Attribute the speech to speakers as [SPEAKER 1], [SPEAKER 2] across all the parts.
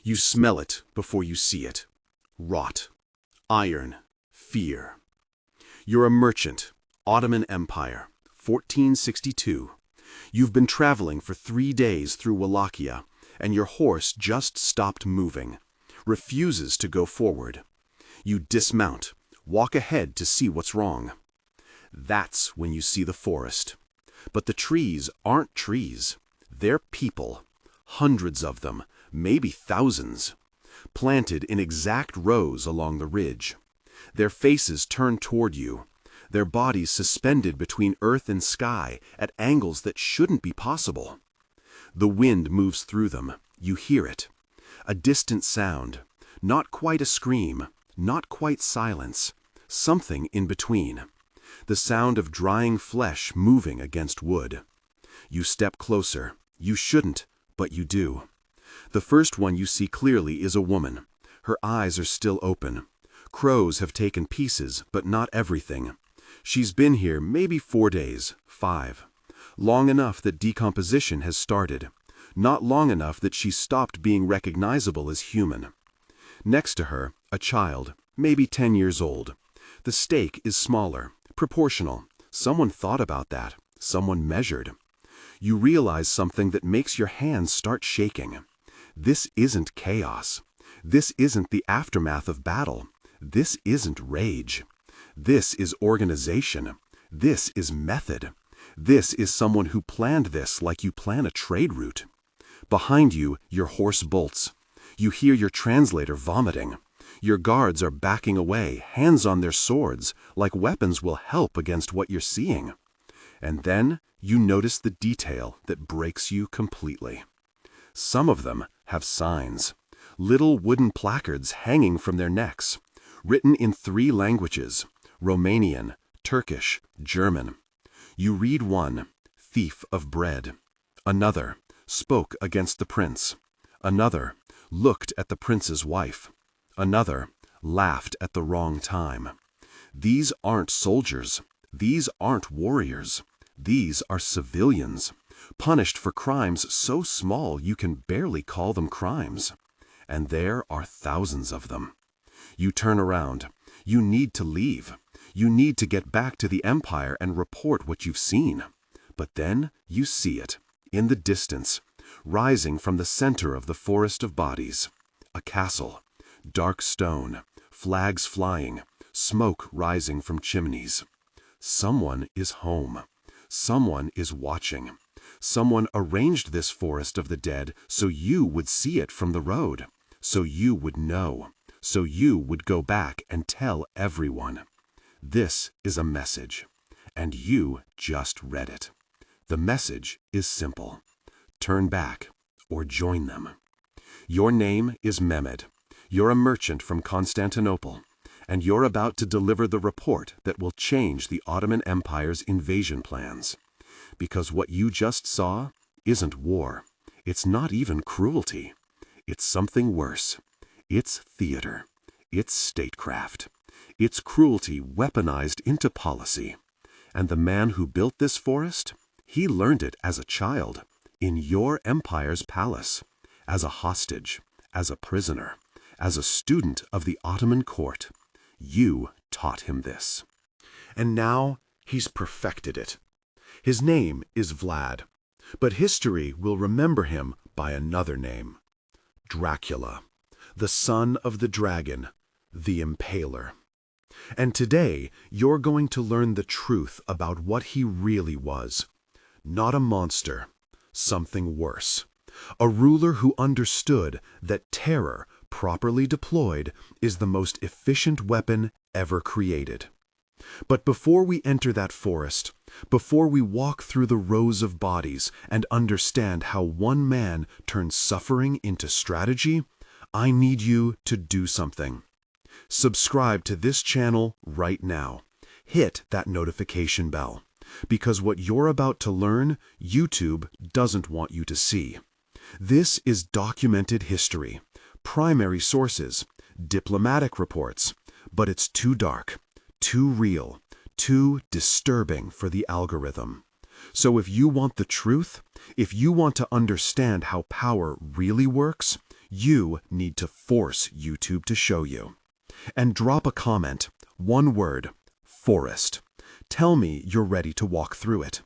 [SPEAKER 1] You smell it before you see it. Rot, iron, fear. You're a merchant, Ottoman Empire, 1462. You've been traveling for 3 days through Wallachia, and your horse just stopped moving, refuses to go forward. You dismount, walk ahead to see what's wrong. That's when you see the forest. But the trees aren't trees. They're people. Hundreds of them, maybe thousands, planted in exact rows along the ridge. Their faces turned toward you, their bodies suspended between earth and sky at angles that shouldn't be possible. The wind moves through them. You hear it. A distant sound, not quite a scream, not quite silence, something in between. The sound of drying flesh moving against wood. You step closer. You shouldn't, but you do. The first one you see clearly is a woman. Her eyes are still open. Crows have taken pieces, but not everything. She's been here maybe 4 days, 5. Long enough that decomposition has started. Not long enough that she's stopped being recognizable as human. Next to her, a child, maybe 10 years old. The stake is smaller, proportional. Someone thought about that. Someone measured. You realize something that makes your hands start shaking. This isn't chaos. This isn't the aftermath of battle. This isn't rage. This is organization. This is method. This is someone who planned this like you plan a trade route. Behind you, your horse bolts. You hear your translator vomiting. Your guards are backing away, hands on their swords, like weapons will help against what you're seeing. And then you notice the detail that breaks you completely. Some of them have signs, little wooden placards hanging from their necks, written in 3 languages, Romanian, Turkish, German. You read one, thief of bread. Another, spoke against the prince. Another, looked at the prince's wife. Another, laughed at the wrong time. These aren't soldiers. These aren't warriors. These are civilians, punished for crimes so small you can barely call them crimes. And there are thousands of them. You turn around. You need to leave. You need to get back to the empire and report what you've seen. But then you see it, in the distance, rising from the center of the forest of bodies. A castle, dark stone, flags flying, smoke rising from chimneys. Someone is home. Someone is watching. Someone arranged this forest of the dead so you would see it from the road, so you would know, so you would go back and tell everyone. This is a message, and you just read it. The message is simple. Turn back or join them. Your name is Mehmed. You're a merchant from Constantinople, and you're about to deliver the report that will change the Ottoman Empire's invasion plans. Because what you just saw isn't war. It's not even cruelty. It's something worse. It's theater. It's statecraft. It's cruelty weaponized into policy. And the man who built this forest, he learned it as a child, in your empire's palace, as a hostage, as a prisoner, as a student of the Ottoman court. You taught him this. And now he's perfected it. His name is Vlad, but history will remember him by another name. Dracula, the son of the dragon, the impaler. And today you're going to learn the truth about what he really was. Not a monster, something worse. A ruler who understood that terror, properly deployed, is the most efficient weapon ever created. But before we enter that forest, before we walk through the rows of bodies and understand how one man turns suffering into strategy, I need you to do something. Subscribe to this channel right now. Hit that notification bell, because what you're about to learn, YouTube doesn't want you to see. This is documented history, primary sources, diplomatic reports, but it's too dark, too real, too disturbing for the algorithm. So if you want the truth, if you want to understand how power really works, You need to force YouTube to show you. And drop a comment, one word, forest. Tell me you're ready to walk through it.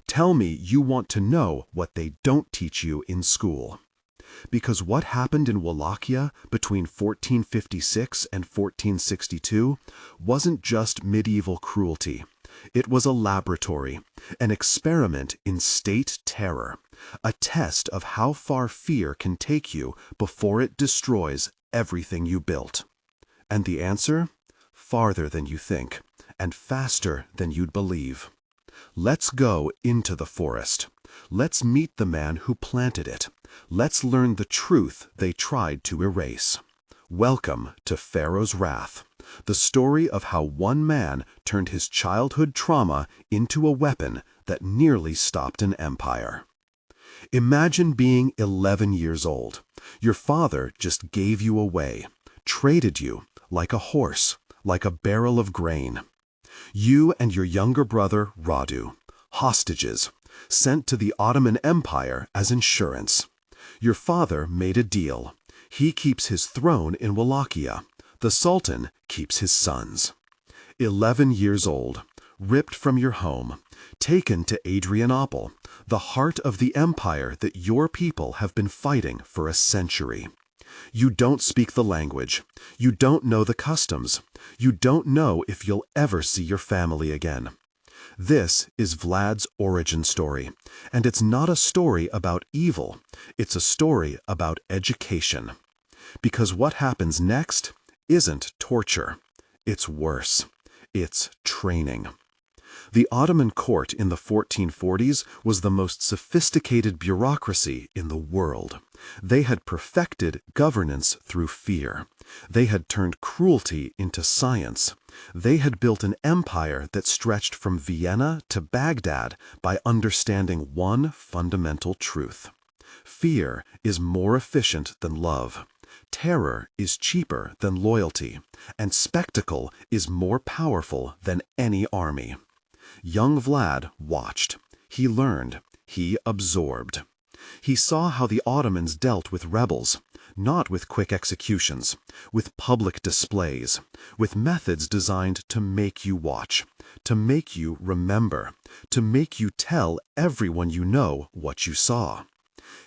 [SPEAKER 1] Tell me you want to know what they don't teach you in school. Because what happened in Wallachia between 1456 and 1462 wasn't just medieval cruelty. It was a laboratory, an experiment in state terror, a test of how far fear can take you before it destroys everything you built. And the answer? Farther than you think, and faster than you'd believe. Let's go into the forest. Let's meet the man who planted it. Let's learn the truth they tried to erase. Welcome to Pharaoh's Wrath, the story of how one man turned his childhood trauma into a weapon that nearly stopped an empire. Imagine being 11 years old. Your father just gave you away, traded you like a horse, like a barrel of grain. You and your younger brother, Radu, hostages, sent to the Ottoman Empire as insurance. Your father made a deal. He keeps his throne in Wallachia. The Sultan keeps his sons. 11 years old, ripped from your home, taken to Adrianople, the heart of the empire that your people have been fighting for a century. You don't speak the language. You don't know the customs. You don't know if you'll ever see your family again. This is Vlad's origin story, and it's not a story about evil. It's a story about education. Because what happens next isn't torture. It's worse. It's training. The Ottoman court in the 1440s was the most sophisticated bureaucracy in the world. They had perfected governance through fear. They had turned cruelty into science. They had built an empire that stretched from Vienna to Baghdad by understanding one fundamental truth. Fear is more efficient than love. Terror is cheaper than loyalty, and spectacle is more powerful than any army. Young Vlad watched. He learned. He absorbed. He saw how the Ottomans dealt with rebels, not with quick executions, with public displays, with methods designed to make you watch, to make you remember, to make you tell everyone you know what you saw.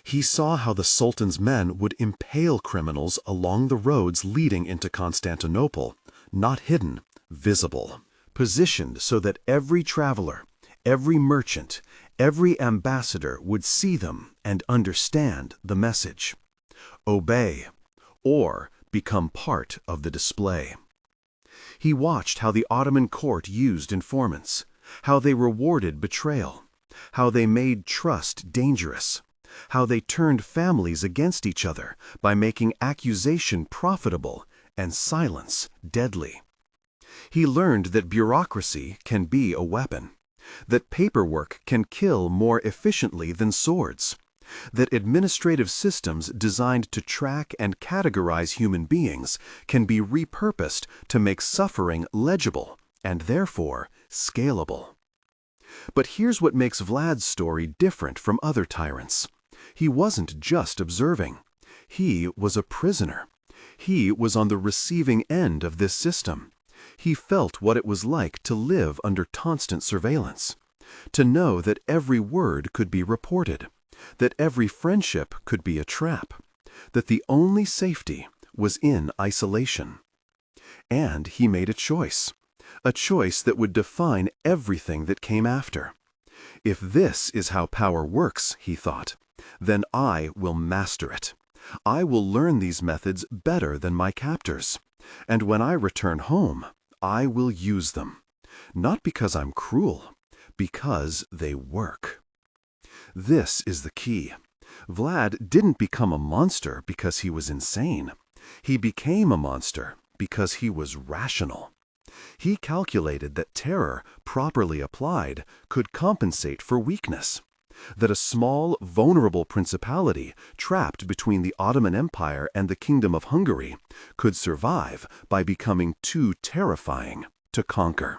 [SPEAKER 1] He saw how the Sultan's men would impale criminals along the roads leading into Constantinople, not hidden, visible, positioned so that every traveler, every merchant, every ambassador would see them and understand the message. Obey, or become part of the display. He watched how the Ottoman court used informants, how they rewarded betrayal, how they made trust dangerous, how they turned families against each other by making accusation profitable and silence deadly. He learned that bureaucracy can be a weapon, that paperwork can kill more efficiently than swords, that administrative systems designed to track and categorize human beings can be repurposed to make suffering legible and therefore scalable. But here's what makes Vlad's story different from other tyrants. He wasn't just observing. He was a prisoner. He was on the receiving end of this system. He felt what it was like to live under constant surveillance, to know that every word could be reported, that every friendship could be a trap, that the only safety was in isolation. And he made a choice that would define everything that came after. If this is how power works, he thought, then I will master it. I will learn these methods better than my captors. And when I return home, I will use them. Not because I'm cruel, because they work. This is the key. Vlad didn't become a monster because he was insane. He became a monster because he was rational. He calculated that terror, properly applied, could compensate for weakness. That a small, vulnerable principality trapped between the Ottoman Empire and the Kingdom of Hungary could survive by becoming too terrifying to conquer.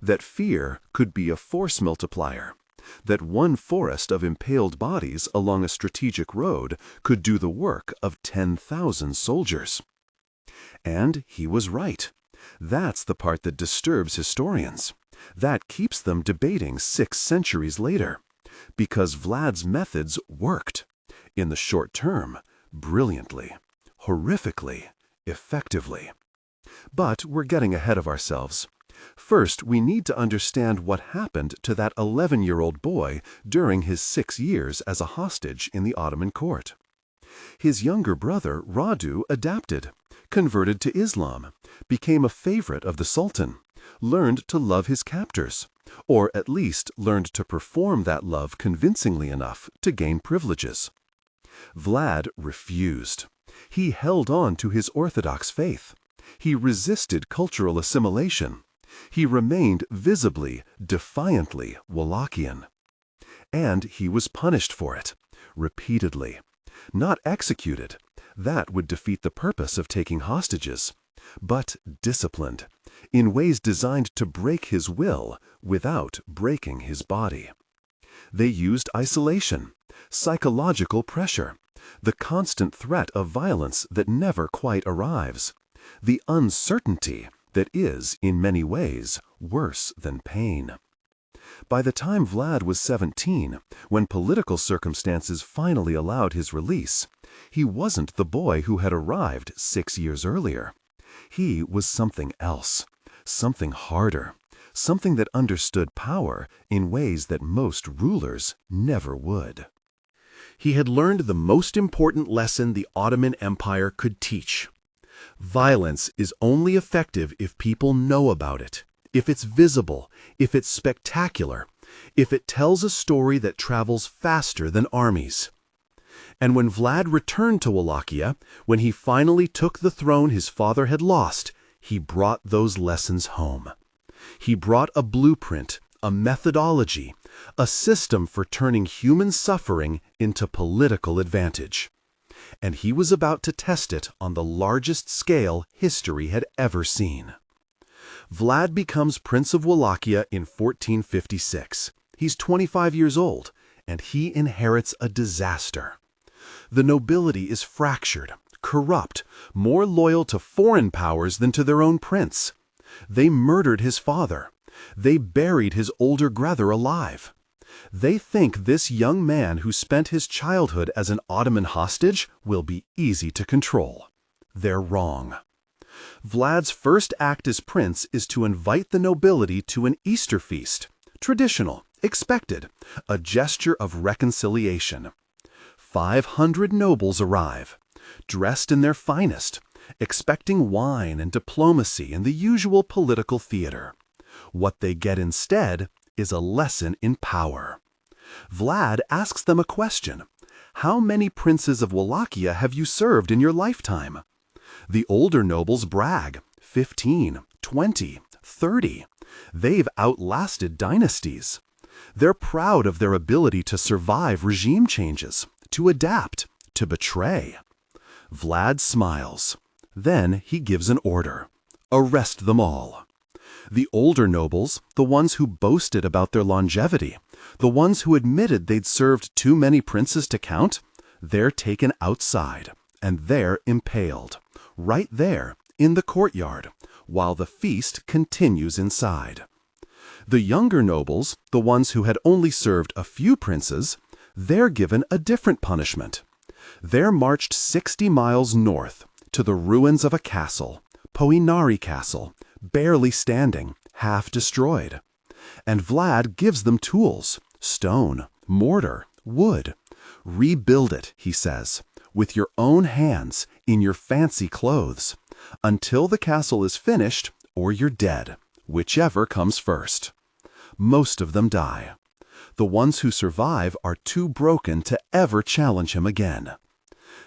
[SPEAKER 1] That fear could be a force multiplier.
[SPEAKER 2] that one forest of impaled bodies along a strategic road could do the work of 10,000 soldiers. And he was right. That's the part that disturbs historians. That keeps them debating 6 centuries later. Because Vlad's methods worked. In the short term, brilliantly, horrifically, effectively. But we're getting ahead of ourselves. First, we need to understand what happened to that 11-year-old boy during his 6 years as a hostage in the Ottoman court. His younger brother, Radu, adapted, converted to Islam, became a favorite of the Sultan, learned to love his captors, or at least learned to perform that love convincingly enough to gain privileges. Vlad refused. He held on to his Orthodox faith. He resisted cultural assimilation. He remained visibly, defiantly Wallachian. And he was punished for it, repeatedly. Not executed. That would defeat the purpose of taking hostages. But disciplined, in ways designed to break his will without breaking his body. They used isolation, psychological pressure, the constant threat of violence that never quite arrives, the uncertainty that is, in many ways, worse than pain. By the time Vlad was 17, when political circumstances finally allowed his release, he wasn't the boy who had arrived 6 years earlier. He was something else, something harder, something that understood power in ways that most rulers never would.
[SPEAKER 1] He had learned the most important lesson the Ottoman Empire could teach. Violence is only effective if people know about it, if it's visible, if it's spectacular, if it tells a story that travels faster than armies. And when Vlad returned to Wallachia, when he finally took the throne his father had lost, he brought those lessons home. He brought a blueprint, a methodology, a system for turning human suffering into political advantage. And he was about to test it on the largest scale history had ever seen. Vlad becomes Prince of Wallachia in 1456. He's 25 years old, and he inherits a disaster. The nobility is fractured, corrupt, more loyal to foreign powers than to their own prince. They murdered his father. They buried his older brother alive. They think this young man who spent his childhood as an Ottoman hostage will be easy to control. They're wrong. Vlad's first act as prince is to invite the nobility to an Easter feast, traditional, expected, a gesture of reconciliation. 500 nobles arrive, dressed in their finest, expecting wine and diplomacy and the usual political theater. What they get instead is a lesson in power. Vlad asks them a question. How many princes of Wallachia have you served in your lifetime? The older nobles brag, 15, 20, 30. They've outlasted dynasties. They're proud of their ability to survive regime changes, to adapt, to betray. Vlad smiles. Then he gives an order. Arrest them all. The older nobles, the ones who boasted about their longevity, the ones who admitted they'd served too many princes to count, they're taken outside, and they're impaled, right there, in the courtyard, while the feast continues inside. The younger nobles, the ones who had only served a few princes, they're given a different punishment. They're marched 60 miles north, to the ruins of a castle, Poinari Castle, barely standing, half destroyed. And Vlad gives them tools, stone, mortar, wood. Rebuild it, he says, with your own hands, in your fancy clothes, until the castle is finished or you're dead, whichever comes first. Most of them die. The ones who survive are too broken to ever challenge him again.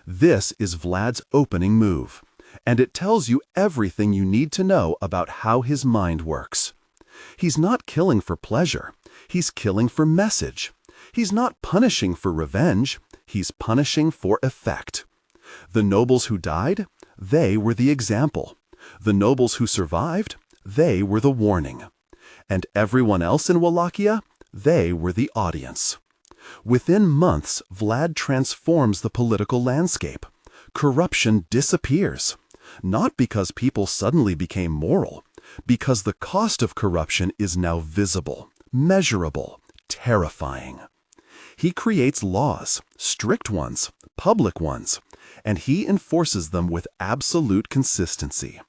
[SPEAKER 1] This is Vlad's opening move, and it tells you everything you need to know about how his mind works. He's not killing for pleasure. He's killing for message. He's not punishing for revenge. He's punishing for effect. The nobles who died, they were the example. The nobles who survived, they were the warning. And everyone else in Wallachia,
[SPEAKER 2] They were the audience. Within months, Vlad transforms the political landscape. Corruption disappears. Not because people suddenly became moral, because the cost of corruption is now visible, measurable, terrifying. He creates laws, strict ones, public ones, and he enforces them with absolute consistency.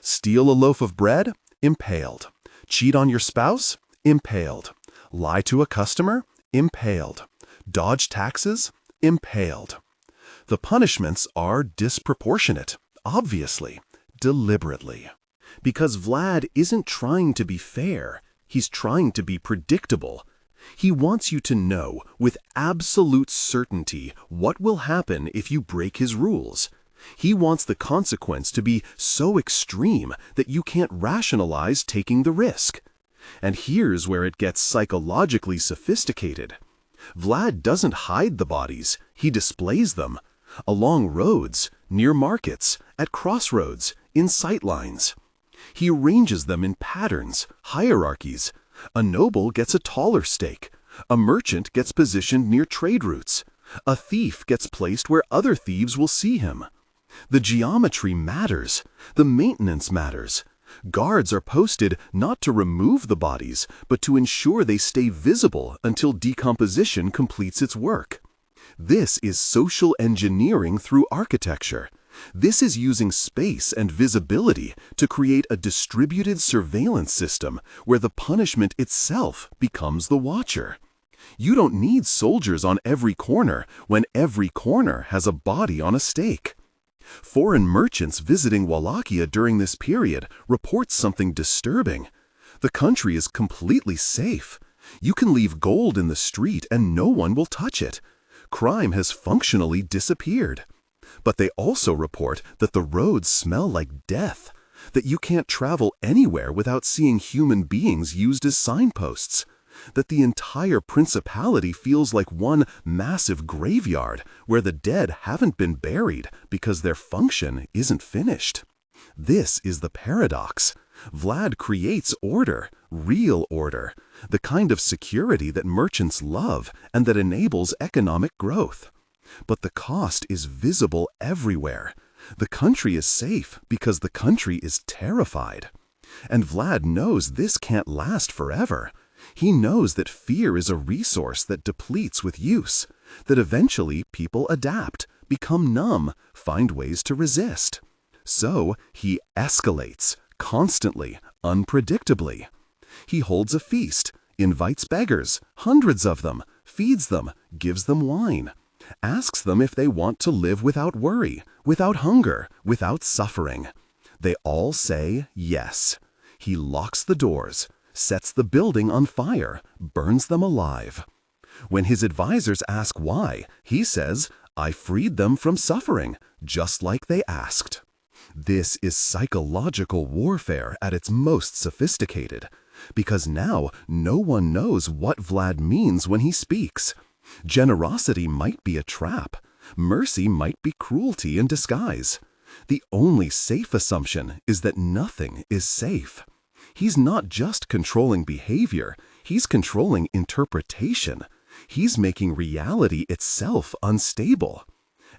[SPEAKER 2] Steal a loaf of bread? Impaled. Cheat on your spouse? Impaled. Lie to a customer? Impaled. Dodge taxes? Impaled. The punishments are disproportionate, obviously, deliberately. Because Vlad isn't trying to be fair, he's trying to be predictable. He wants you to know with absolute certainty what will happen if you break his rules. He wants the consequence to be so extreme that you can't rationalize taking the risk. And here's where it gets psychologically sophisticated. Vlad doesn't hide the bodies, he displays them. Along roads, near markets, at crossroads, in sightlines. He arranges them in patterns, hierarchies. A noble gets a taller stake. A merchant gets positioned near trade routes. A thief gets placed where other thieves will see him. The geometry matters. The maintenance matters. Guards are posted not to remove the bodies, but to ensure they stay visible until decomposition completes its work. This is social engineering through architecture. This is using space and visibility to create a distributed surveillance system where the punishment itself becomes the watcher. You don't need soldiers on every corner when every corner has a body on a stake. Foreign merchants visiting Wallachia during this period report something disturbing. The country is completely safe. You can leave gold in the street and no one will touch it. Crime has functionally disappeared. But they also report that the roads smell like death, that you can't travel anywhere without seeing human beings used as signposts, that the entire principality feels like one massive graveyard where the dead haven't been buried because their function isn't finished. This is the paradox. Vlad creates order, real order, the kind of security that merchants love and that enables economic growth. But the cost is visible everywhere. The country is safe because the country is terrified. And Vlad knows this can't last forever. He knows that fear is a resource that depletes with use, that eventually people adapt, become numb, find ways to resist. So he escalates, constantly, unpredictably. He holds a feast, invites beggars, hundreds of them, feeds them, gives them wine, asks them if they want to live without worry, without hunger, without suffering. They all say yes. He locks the doors, sets the building on fire, burns them alive. When his advisors ask why, he says, "I freed them from suffering, just like they asked." This is psychological warfare at its most sophisticated, because now no one knows what Vlad means when he speaks. Generosity might be a trap. Mercy might be cruelty in disguise. The only safe assumption is that nothing is safe. He's not just controlling behavior, he's controlling interpretation. He's making reality itself unstable.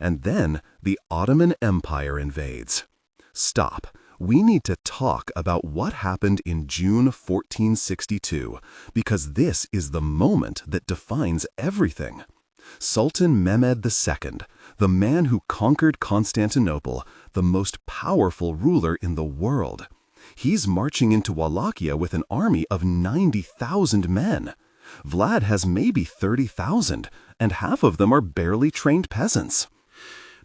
[SPEAKER 2] And then the Ottoman Empire invades. Stop. We need to talk about what happened in June 1462, because this is the moment that defines everything. Sultan Mehmed II, the man who conquered Constantinople, the most powerful ruler in the world. He's marching into Wallachia with an army of 90,000 men. Vlad has maybe 30,000, and half of them are barely trained peasants.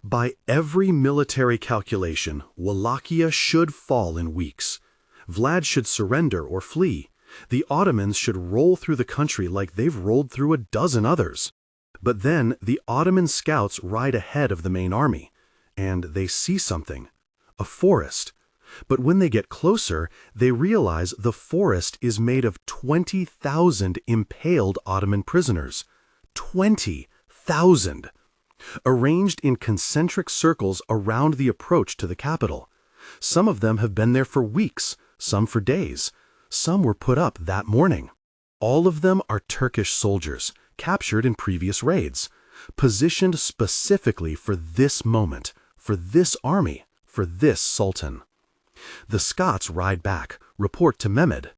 [SPEAKER 1] By every military calculation, Wallachia should fall in weeks. Vlad should surrender or flee. The Ottomans should roll through the country like they've rolled through a dozen others. But then the Ottoman scouts ride ahead of the main army, and they see something, a forest. But when they get closer, they realize the forest is made of 20,000 impaled Ottoman prisoners. 20,000! Arranged in concentric circles around the approach to the capital. Some of them have been there for weeks, some for days. Some were put up that morning. All of them are Turkish soldiers, captured in previous raids, positioned specifically for this moment, for this army, for this sultan. The Scots ride back, report to Mehmed.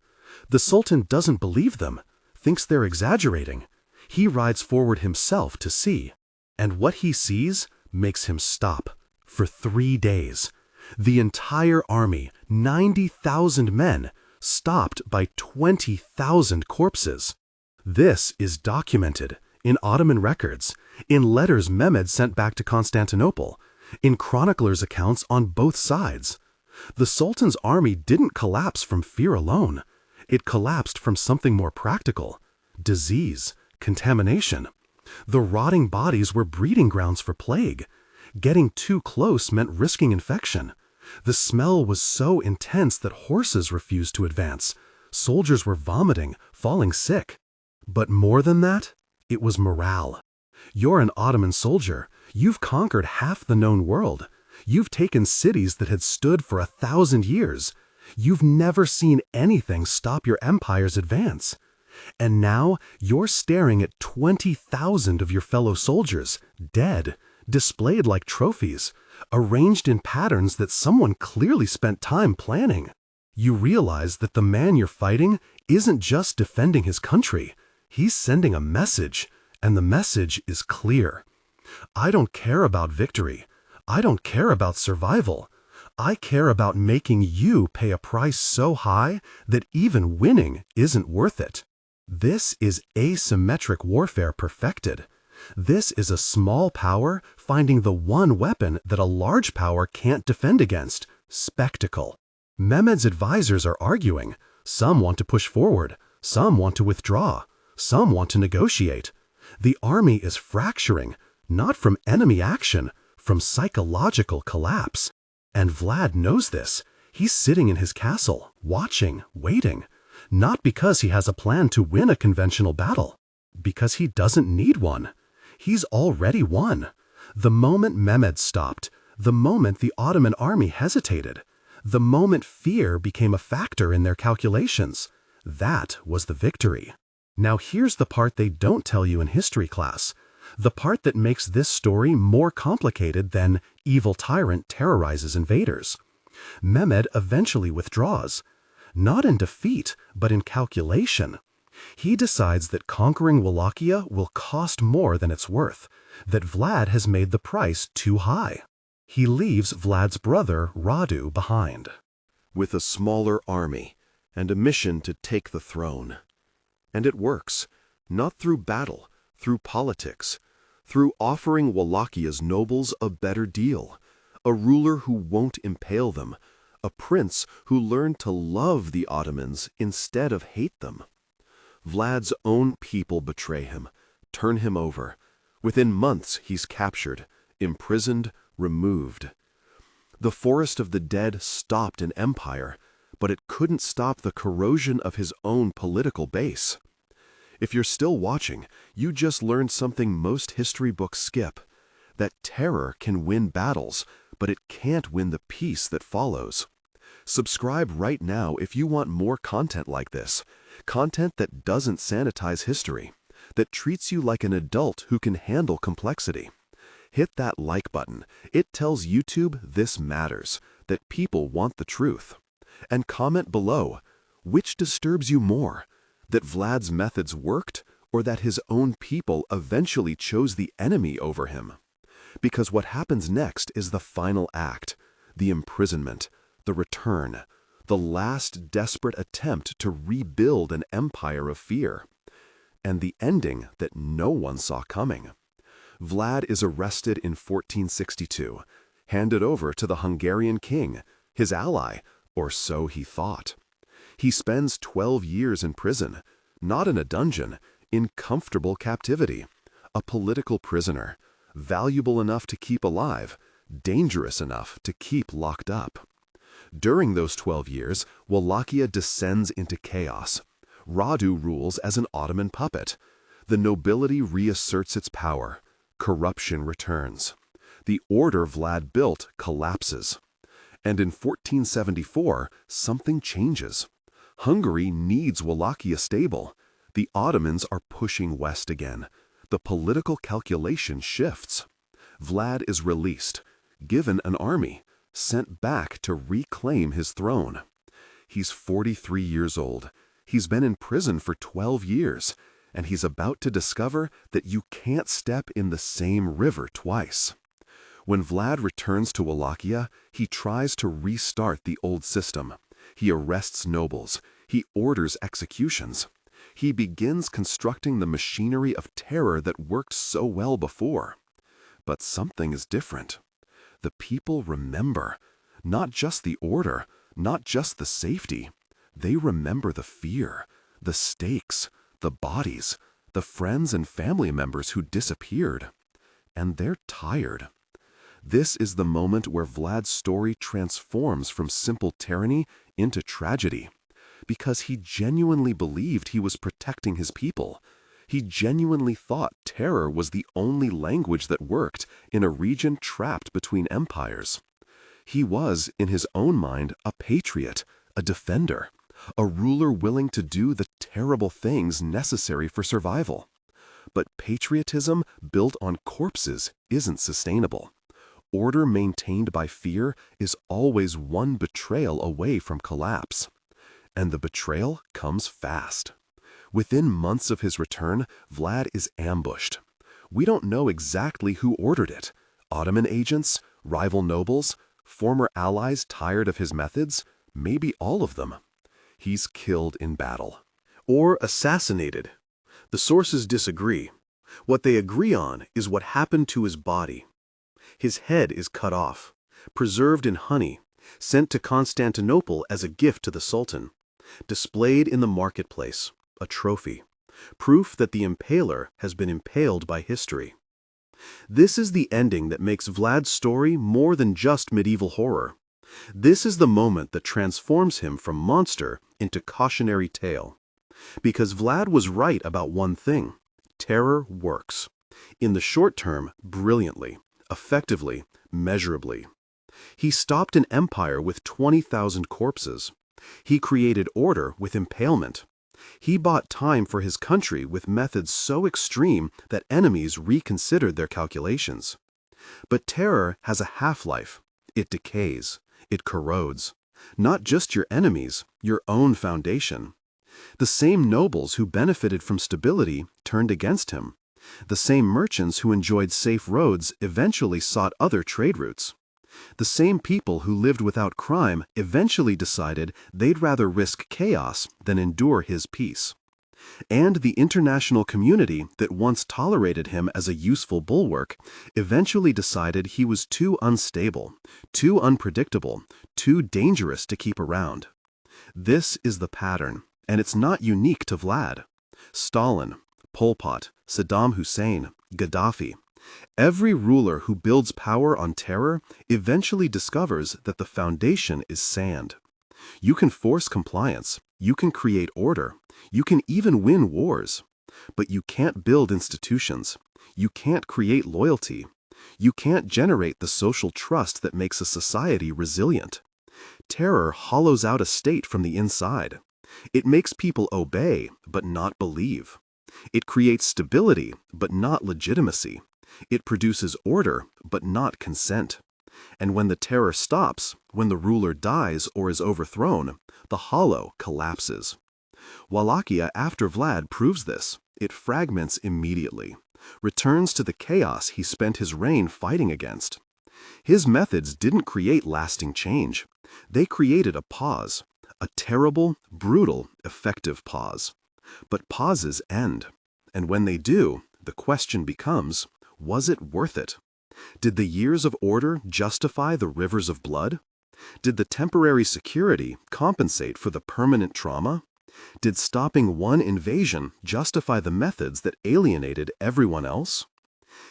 [SPEAKER 1] The sultan doesn't believe them, thinks they're exaggerating. He rides forward himself to see. And what he sees makes him stop. For 3 days. The entire army, 90,000 men, stopped by 20,000 corpses. This is documented in Ottoman records, in letters Mehmed sent back to Constantinople, in chroniclers' accounts on both sides. The Sultan's army didn't collapse from fear alone. It collapsed from something more practical: disease, contamination. The rotting bodies were breeding grounds for plague. Getting too close meant risking infection. The smell was so intense that horses refused to advance. Soldiers were vomiting, falling sick. But more than that, it was morale. You're an Ottoman soldier. You've conquered half the known world. You've taken cities that had stood for 1,000 years. You've never seen anything stop your empire's advance. And now you're staring at 20,000 of your fellow soldiers, dead, displayed like trophies, arranged in patterns that someone clearly spent time planning. You realize that the man you're fighting isn't just defending his country. He's sending a message, and the message is clear. I don't care about victory. I don't care about survival. I care about making you pay a price so high that even winning isn't worth it. This is asymmetric warfare perfected. This is a small power finding the one weapon that a large power can't defend against: spectacle. Mehmed's advisors are arguing. Some want to push forward. Some want to withdraw. Some want to negotiate. The army is fracturing, not from enemy action, from psychological collapse. And Vlad knows this. He's sitting in his castle, watching, waiting. Not because he has a plan to win a conventional battle, because he doesn't need one. He's already won. The moment Mehmed stopped, the moment the Ottoman army hesitated, the moment fear became a factor in their calculations, that was the victory. Now here's the part they don't tell you in history class, the part that makes this story more complicated than evil tyrant terrorizes invaders. Mehmed eventually withdraws, not in defeat, but in calculation. He decides that conquering Wallachia will cost more than it's worth, that Vlad has made the price too high. He leaves Vlad's brother, Radu, behind,
[SPEAKER 2] with a smaller army and a mission to take the throne. And it works, not through battle, through politics, through offering Wallachia's nobles a better deal, a ruler who won't impale them, a prince who learned to love the Ottomans instead of hate them. Vlad's own people betray him, turn him over. Within months, he's captured, imprisoned, removed. The forest of the dead stopped an empire, but it couldn't stop the corrosion of his own political base. If you're still watching, you just learned something most history books skip: that terror can win battles, but it can't win the peace that follows. Subscribe right now if you want more content like this, content that doesn't sanitize history, that treats you like an adult who can handle complexity. Hit that like button. It tells YouTube this matters, that people want the truth. And comment below, which disturbs you more, that Vlad's methods worked or that his own people eventually chose the enemy over him? Because what happens next is the final act, the imprisonment, the return, the last desperate attempt to rebuild an empire of fear. And the ending that no one saw coming. Vlad is arrested in 1462, handed over to the Hungarian king, his ally, or so he thought. He spends 12 years in prison, not in a dungeon, in comfortable captivity, a political prisoner, valuable enough to keep alive, dangerous enough to keep locked up. During those 12 years, Wallachia descends into chaos. Radu rules as an Ottoman puppet. The nobility reasserts its power. Corruption returns. The order Vlad built collapses. And in 1474, something changes. Hungary needs Wallachia stable. The Ottomans are pushing west again. The political calculation shifts. Vlad is released, given an army, sent back to reclaim his throne. He's 43 years old. He's been in prison for 12 years, and he's about to discover that you can't step in the same river twice. When Vlad returns to Wallachia, he tries to restart the old system. He arrests nobles. He orders executions. He begins constructing the machinery of terror that worked so well before. But something is different. The people remember, not just the order, not just the safety. They remember the fear, the stakes, the bodies, the friends and family members who disappeared. And they're tired. This is the moment where Vlad's story transforms from simple tyranny into tragedy, because he genuinely believed he was protecting his people. He genuinely thought terror was the only language that worked in a region trapped between empires. He was, in his own mind, a patriot, a defender, a ruler willing to do the terrible things necessary for survival. But patriotism built on corpses isn't sustainable. Order maintained by fear is always one betrayal away from collapse. And the betrayal comes fast. Within months of his return, Vlad is ambushed. We don't know exactly who ordered it. Ottoman agents, rival nobles, former allies tired of his methods, maybe all of them. He's killed in battle. Or assassinated. The sources disagree. What they agree on is what happened to his body. His head is cut off, preserved in honey, sent to Constantinople as a gift to the Sultan, displayed in the marketplace, a trophy, proof that the impaler has been impaled by history. This is the ending that makes Vlad's story more than just medieval horror. This is the moment that transforms him from monster into cautionary tale. Because Vlad was right about one thing: terror works. In the short term, brilliantly, effectively, measurably. He stopped an empire with 20,000 corpses. He created order with impalement. He bought time for his country with methods so extreme that enemies reconsidered their calculations. But terror has a half-life. It decays. It corrodes. Not just your enemies, your own foundation. The same nobles who benefited from stability turned against him. The same merchants who enjoyed safe roads eventually sought other trade routes. The same people who lived without crime eventually decided they'd rather risk chaos than endure his peace. And the international community that once tolerated him as a useful bulwark eventually decided he was too unstable, too unpredictable, too dangerous to keep around. This is the pattern, and it's not unique to Vlad. Stalin, Pol Pot, Saddam Hussein, Gaddafi. Every ruler who builds power on terror eventually discovers that the foundation is sand. You can force compliance, you can create order, you can even win wars. But you can't build institutions. You can't create loyalty. You can't generate the social trust that makes a society resilient. Terror hollows out a state from the inside. It makes people obey, but not believe. It creates stability, but not legitimacy. It produces order, but not consent. And when the terror stops, when the ruler dies or is overthrown, the hollow collapses. Wallachia after Vlad proves this. It fragments immediately, returns to the chaos he spent his reign fighting against. His methods didn't create lasting change. They created a pause, a terrible, brutal, effective pause. But pauses end. And when they do, the question becomes, was it worth it? Did the years of order justify the rivers of blood? Did the temporary security compensate for the permanent trauma? Did stopping one invasion justify the methods that alienated everyone else?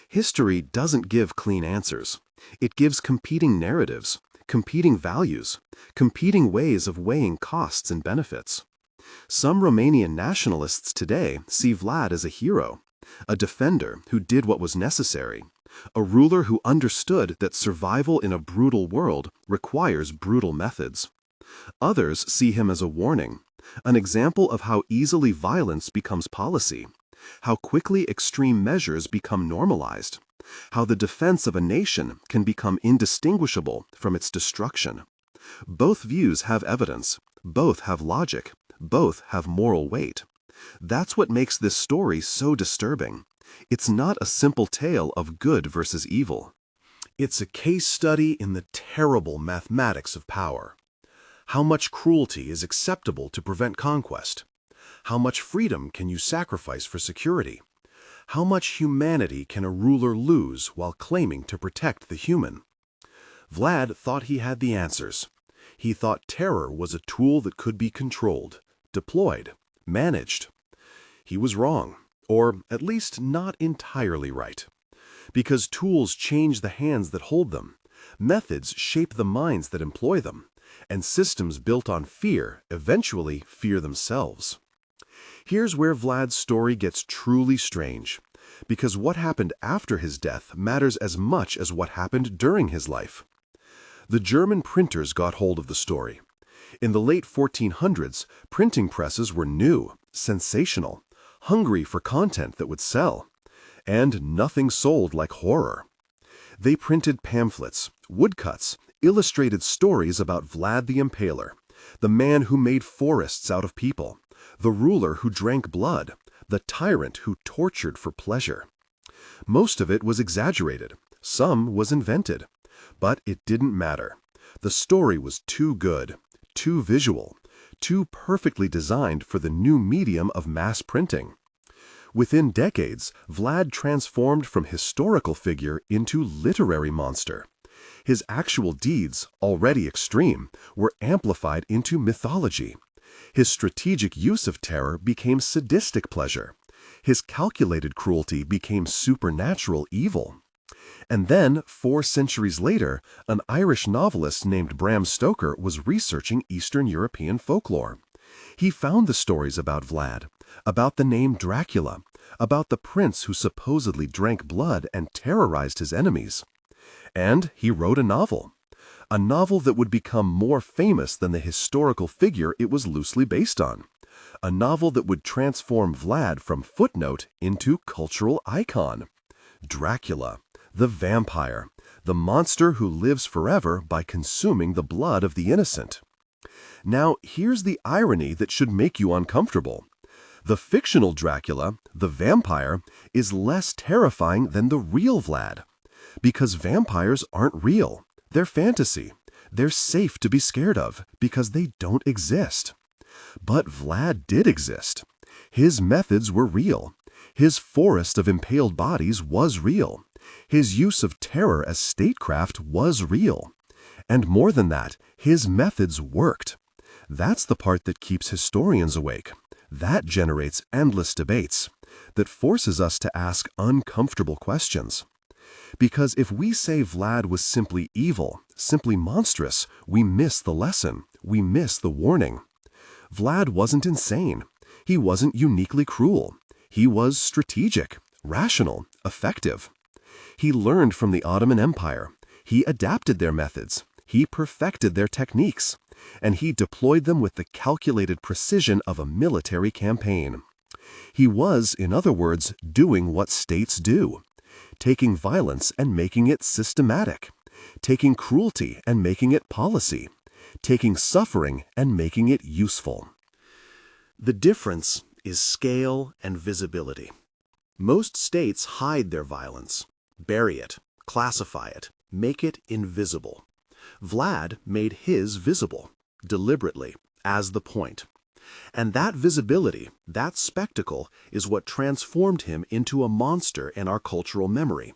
[SPEAKER 2] History doesn't give clean answers. It gives competing narratives, competing values, competing ways of weighing costs and benefits. Some Romanian nationalists today see Vlad as a hero, a defender who did what was necessary, a ruler who understood that survival in a brutal world requires brutal methods. Others see him as a warning, an example of how easily violence becomes policy, how quickly extreme measures become normalized, how the defense of a nation can become indistinguishable from its destruction. Both views have evidence, both have logic, both have moral weight. That's what makes this story so disturbing. It's not a simple tale of good versus evil.
[SPEAKER 1] It's a case study in the terrible mathematics of power. How much cruelty is acceptable to prevent conquest? How much freedom can you sacrifice for security? How much humanity can a ruler lose while claiming to protect the human? Vlad thought he had the answers. He thought terror was a tool that could be controlled, deployed, managed. He was wrong, or at least not entirely right. Because tools change the hands that hold them, methods shape the minds that employ them, and systems built on fear eventually fear themselves. Here's where Vlad's story gets truly strange, because what happened after his death matters as much as what happened during his life. The German printers got hold of the story. In the late 1400s, printing presses were new, sensational, hungry for content that would sell. And nothing sold like horror. They printed pamphlets, woodcuts, illustrated stories about Vlad the Impaler, the man who made forests out of people, the ruler who drank blood, the tyrant who tortured for pleasure. Most of it was exaggerated, some was invented, but it didn't matter. The story was too good, too visual, too perfectly designed for the new medium of mass printing. Within decades, Vlad transformed from historical figure into literary monster. His actual deeds, already extreme, were amplified into mythology. His strategic use of terror became sadistic pleasure. His calculated cruelty became supernatural evil. And then, 4 centuries later, an Irish novelist named Bram Stoker was researching Eastern European folklore. He found the stories about Vlad, about the name Dracula, about the prince who supposedly drank blood and terrorized his enemies. And he wrote a novel that would become more famous than the historical figure it was loosely based on. A novel that would transform Vlad from footnote into cultural icon. Dracula, the vampire, the monster who lives forever by consuming the blood of the innocent. Now, here's the irony that should make you uncomfortable. The fictional Dracula, the vampire, is less terrifying than the real Vlad. Because vampires aren't real. They're fantasy. They're safe to be scared of because they don't exist. But Vlad did exist. His methods were real. His forest of impaled bodies was real. His use of terror as statecraft was real. And more than that, his methods worked. That's the part that keeps historians awake. That generates endless debates, that forces us to ask uncomfortable questions. Because if we say Vlad was simply evil, simply monstrous, we miss the lesson, we miss the warning. Vlad wasn't insane. He wasn't uniquely cruel. He was strategic, rational, effective. He learned from the Ottoman Empire. He adapted their methods. He perfected their techniques. And he deployed them with the calculated precision of a military campaign. He was, in other words, doing what states do, taking violence and making it systematic, taking cruelty and making it policy, taking suffering and making it useful. The difference is scale and visibility. Most states hide their violence, bury it, classify it, make it invisible. Vlad made his visible, deliberately, as the point. And that visibility, that spectacle, is what transformed him into a monster in our cultural memory.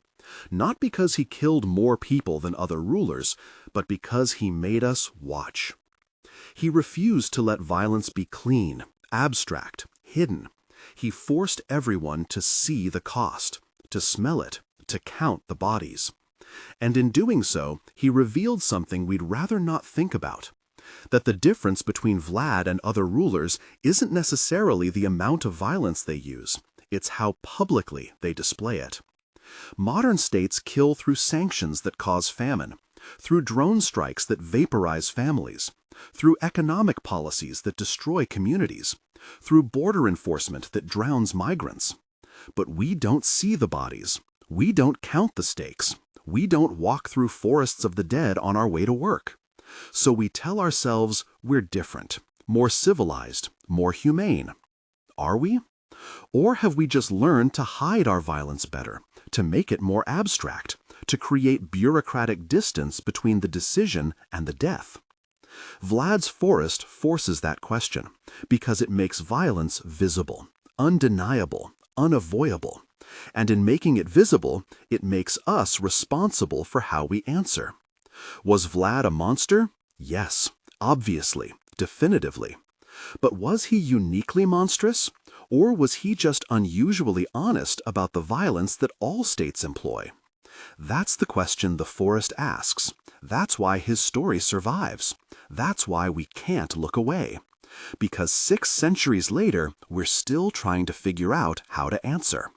[SPEAKER 1] Not because he killed more people than other rulers, but because he made us watch. He refused to let violence be clean, abstract, hidden. He forced everyone to see the cost, to smell it, to count the bodies. And in doing so, he revealed something we'd rather not think about. That the difference between Vlad and other rulers isn't necessarily the amount of violence they use, it's how publicly they display it. Modern states kill through sanctions that cause famine, through drone strikes that vaporize families,
[SPEAKER 2] through economic policies that destroy communities, through border enforcement that drowns migrants. But we don't see the bodies. We don't count the stakes. We don't walk through forests of the dead on our way to work. So we tell ourselves we're different, more civilized, more humane. Are we? Or have we just learned to hide our violence better, to make it more abstract, to create bureaucratic distance between the decision and the death? Vlad's forest forces that question because it makes violence visible, undeniable, unavoidable. And in making it visible, it makes us responsible for how we answer. Was Vlad a monster? Yes, obviously, definitively. But was he uniquely monstrous? Or was he just unusually honest about the violence that all states employ? That's the question the forest asks. That's why his story survives. That's why we can't look away. Because 6 centuries later, we're still trying to figure out how to answer.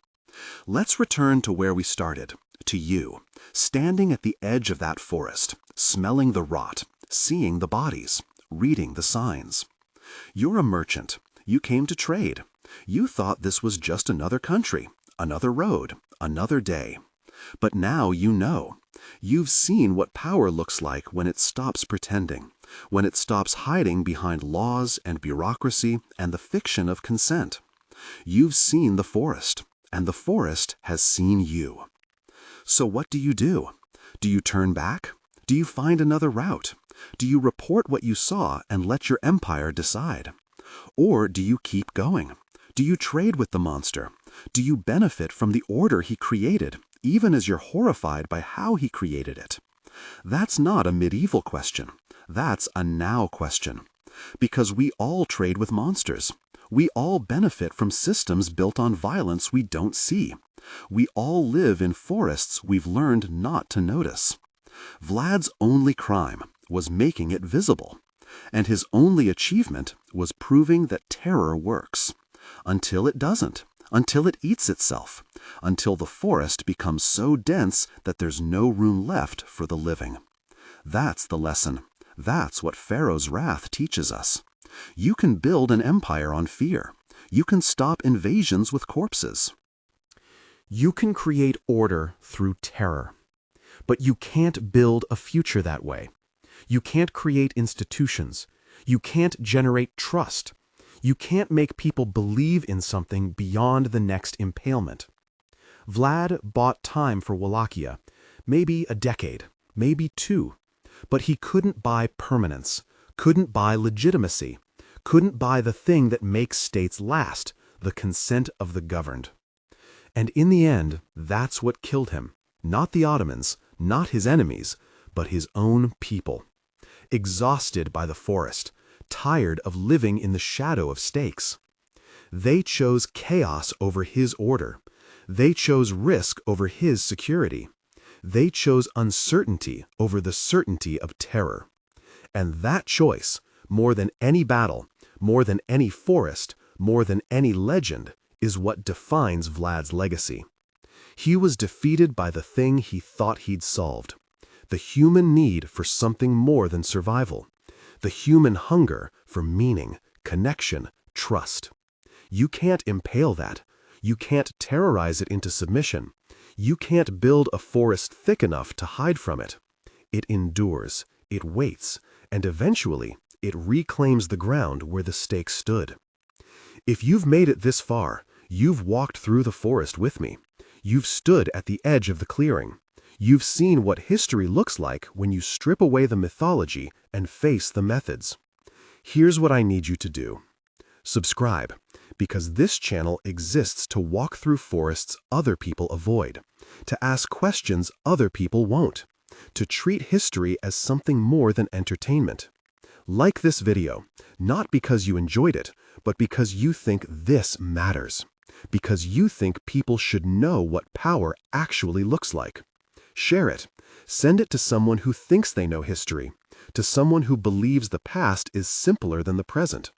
[SPEAKER 2] Let's return to where we started, to you, standing at the edge of that forest, smelling the rot, seeing the bodies, reading the signs. You're a merchant. You came to trade. You thought this was just another country, another road, another day. But now you know. You've seen what power looks like when it stops pretending, when it stops hiding behind laws and bureaucracy and the fiction of consent. You've seen the forest, and the forest has seen you. So what do? Do you turn back? Do you find another route? Do you report what you saw and let your empire decide? Or do you keep going? Do you trade with the monster? Do you benefit from the order he created, even as you're horrified by how he created it? That's not a medieval question. That's a now question. Because we all trade with monsters. We all benefit from systems built on violence we don't see. We all live in forests we've learned not to notice. Vlad's only crime was making it visible. And his only achievement was proving that terror works. Until it doesn't. Until it eats itself. Until the forest becomes so dense that there's no room left for the living. That's the lesson. That's what Pharaoh's wrath teaches us. You can build an empire on fear. You can stop invasions with corpses.
[SPEAKER 1] You can create order through terror. But you can't build a future that way. You can't create institutions. You can't generate trust. You can't make people believe in something beyond the next impalement. Vlad bought time for Wallachia, maybe a decade, maybe 2. But he couldn't buy permanence, couldn't buy legitimacy, couldn't buy the thing that makes states last, the consent of the governed. And in the end, that's what killed him. Not the Ottomans, not his enemies, but his own people. Exhausted by the forest, tired of living in the shadow of stakes. They chose chaos over his order. They chose risk over his security. They chose uncertainty over the certainty of terror. And that choice, more than any battle, more than any forest, more than any legend, is what defines Vlad's legacy. He was defeated by the thing he thought he'd solved. The human need for something more than survival. The human hunger for meaning, connection, trust. You can't impale that. You can't terrorize it into submission. You can't build a forest thick enough to hide from it. It endures, it waits, and eventually it reclaims the ground where the stake stood. If you've made it this far, you've walked through the forest with me. You've stood at the edge of the clearing. You've seen what history looks like when you strip away the mythology and face the methods. Here's what I need you to do. Subscribe, because this channel exists to walk through forests other people avoid, to ask questions other people won't, to treat history as something more than entertainment. Like this video, not because you enjoyed it, but because you think this matters, because you think people should know what power actually looks like. Share it. Send it to someone who thinks they know history, to someone who believes the past is simpler than the present,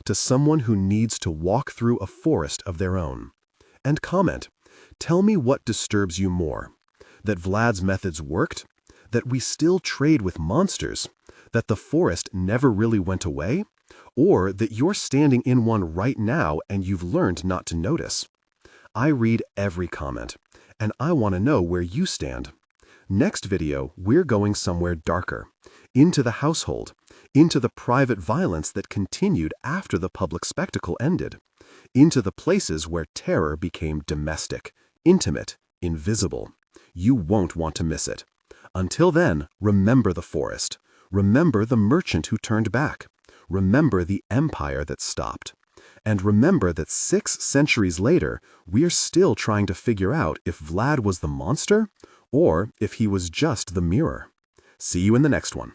[SPEAKER 1] to someone who needs to walk through a forest of their own. And comment. Tell me what disturbs you more. That Vlad's methods worked? That we still trade with monsters?
[SPEAKER 2] That the forest never really went away? Or that you're standing in one right now and you've learned not to notice? I read every comment, and I want to know where you stand. Next video, we're going somewhere darker, into the household, into the private violence that continued after the public spectacle ended, into the places where terror became domestic, intimate, invisible. You won't want to miss it. Until then, remember the forest. Remember the merchant who turned back. Remember the empire that stopped. And remember that 6 centuries later, we're still trying to figure out if Vlad was the monster or if he was just the mirror. See you in the next one.